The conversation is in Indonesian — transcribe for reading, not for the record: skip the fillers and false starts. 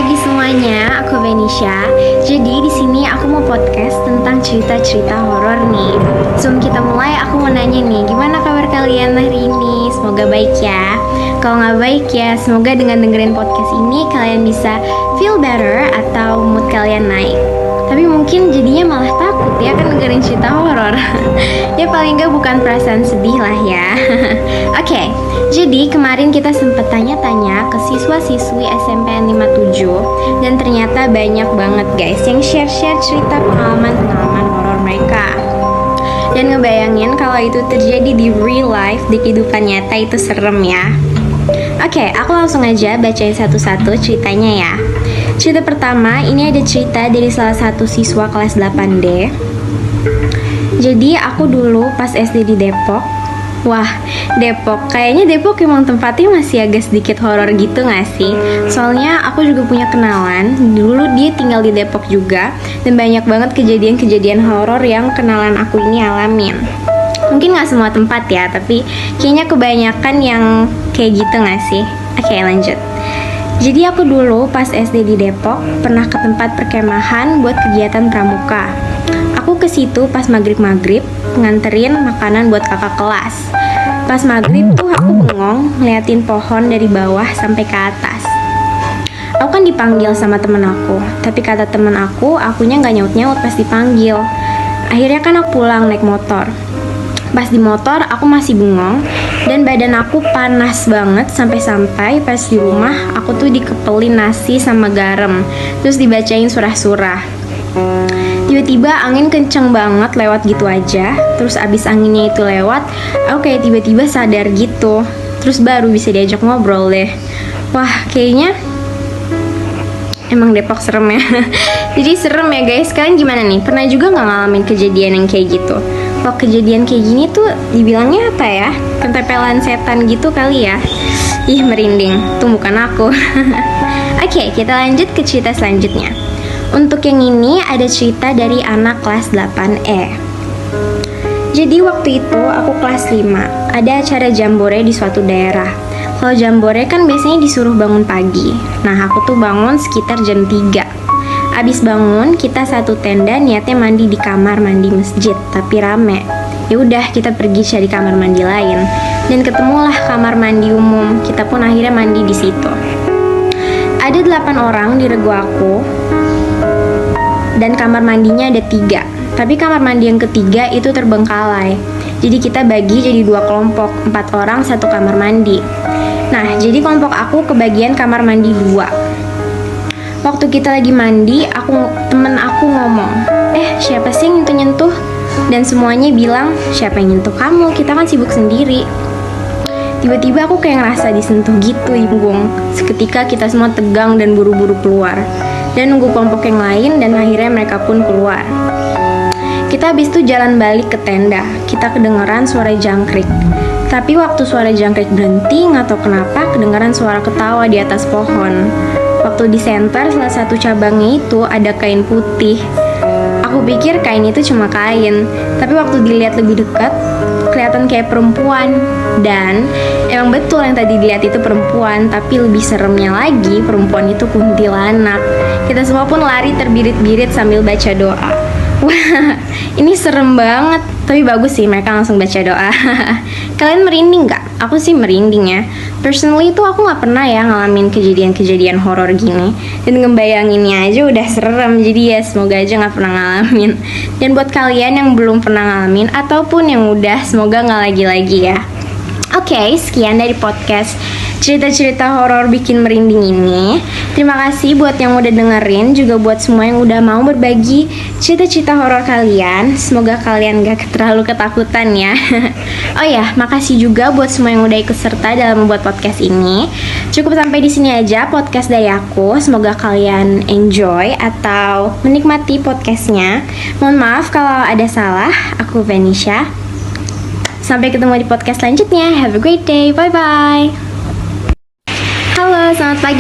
pagi semuanya, aku Venisha. Jadi di sini aku mau podcast tentang cerita-cerita horor nih. Sebelum kita mulai, aku mau nanya nih, gimana kabar kalian hari ini? Semoga baik ya. Kalau nggak baik ya, semoga dengan dengerin podcast ini kalian bisa feel better atau mood kalian naik. Tapi mungkin jadinya malah takut ya kan dengerin cerita horor. Ya paling nggak bukan perasaan sedih lah ya. Oke, jadi kemarin kita sempat tanya-tanya ke siswa-siswi SMPN 57 dan ternyata banyak banget guys yang share-share cerita pengalaman-pengalaman horor mereka. Dan ngebayangin kalau itu terjadi di real life, di kehidupan nyata itu serem ya. Oke, aku langsung aja bacain satu-satu ceritanya ya. Cerita pertama, ini ada cerita dari salah satu siswa kelas 8D. Jadi aku dulu pas SD di Depok. Wah, Depok, kayaknya Depok emang tempatnya masih agak sedikit horor gitu gak sih? Soalnya aku juga punya kenalan, dulu dia tinggal di Depok juga. Dan banyak banget kejadian-kejadian horor yang kenalan aku ini alamin. Mungkin gak semua tempat ya, tapi kayaknya kebanyakan yang kayak gitu gak sih? Oke, lanjut. Jadi aku dulu pas SD di Depok pernah ke tempat perkemahan buat kegiatan pramuka. Aku ke situ pas maghrib nganterin makanan buat kakak kelas. Pas maghrib tuh aku bengong ngeliatin pohon dari bawah sampai ke atas. Aku kan dipanggil sama temen aku, tapi kata temen akunya nggak nyaut-nyaut pas dipanggil. Akhirnya kan aku pulang naik motor. Pas di motor aku masih bengong dan badan aku panas banget sampai-sampai pas di rumah aku tuh dikepelin nasi sama garam terus dibacain surah-surah. Tiba-tiba angin kenceng banget lewat gitu aja. Terus abis anginnya itu lewat, aku kayak tiba-tiba sadar gitu. Terus baru bisa diajak ngobrol deh. Wah, kayaknya emang Depok serem ya. Jadi serem ya guys. Kalian gimana nih? Pernah juga gak ngalamin kejadian yang kayak gitu? Kalau kejadian kayak gini tuh dibilangnya apa ya? Ketempelan setan gitu kali ya. Ih, merinding. Tuh bukan aku. Oke, kita lanjut ke cerita selanjutnya. Untuk yang ini ada cerita dari anak kelas 8E. Jadi waktu itu aku kelas 5. Ada acara jambore di suatu daerah. Kalau jambore kan biasanya disuruh bangun pagi. Nah, aku tuh bangun sekitar jam 3. Abis bangun, kita satu tenda niatnya mandi di kamar mandi masjid, tapi rame. Ya udah, kita pergi cari kamar mandi lain. Dan ketemulah kamar mandi umum. Kita pun akhirnya mandi di situ. Ada 8 orang di regu aku. Dan kamar mandinya ada 3. Tapi kamar mandi yang ketiga itu terbengkalai. Jadi kita bagi jadi 2 kelompok, 4 orang satu kamar mandi. Nah, jadi kelompok aku kebagian kamar mandi 2. Waktu kita lagi mandi, temen aku ngomong, siapa sih yang nyentuh-nyentuh? Dan semuanya bilang, siapa yang nyentuh kamu? Kita kan sibuk sendiri. Tiba-tiba aku kayak ngerasa disentuh gitu di punggung. Seketika kita semua tegang dan buru-buru keluar. Dan nunggu kelompok yang lain dan akhirnya mereka pun keluar. Kita habis itu jalan balik ke tenda. Kita kedengeran suara jangkrik. Tapi waktu suara jangkrik berhenti, nggak tahu kenapa kedengeran suara ketawa di atas pohon. Waktu di center salah satu cabangnya itu ada kain putih. Aku pikir kain itu cuma kain, tapi waktu dilihat lebih dekat kelihatan kayak perempuan. Dan emang betul yang tadi dilihat itu perempuan, tapi lebih seremnya lagi perempuan itu kuntilanak. Kita semua pun lari terbirit-birit sambil baca doa. Wah, ini serem banget. Tapi bagus sih mereka langsung baca doa. Kalian merinding gak? Aku sih merinding ya. Personally tuh aku gak pernah ya ngalamin kejadian-kejadian horor gini. Dan ngebayanginnya aja udah serem. Jadi ya semoga aja gak pernah ngalamin. Dan buat kalian yang belum pernah ngalamin ataupun yang udah, semoga gak lagi-lagi ya. Oke, sekian dari podcast cerita-cerita horor bikin merinding ini. Terima kasih buat yang udah dengerin, juga buat semua yang udah mau berbagi cerita-cerita horor kalian. Semoga kalian gak terlalu ketakutan ya. Oh ya, makasih juga buat semua yang udah ikut serta dalam membuat podcast ini. Cukup sampai di sini aja podcast dari aku. Semoga kalian enjoy atau menikmati podcastnya. Mohon maaf kalau ada salah. Aku Venisha. Sampai ketemu di podcast selanjutnya. Have a great day. Bye-bye. Halo, selamat pagi.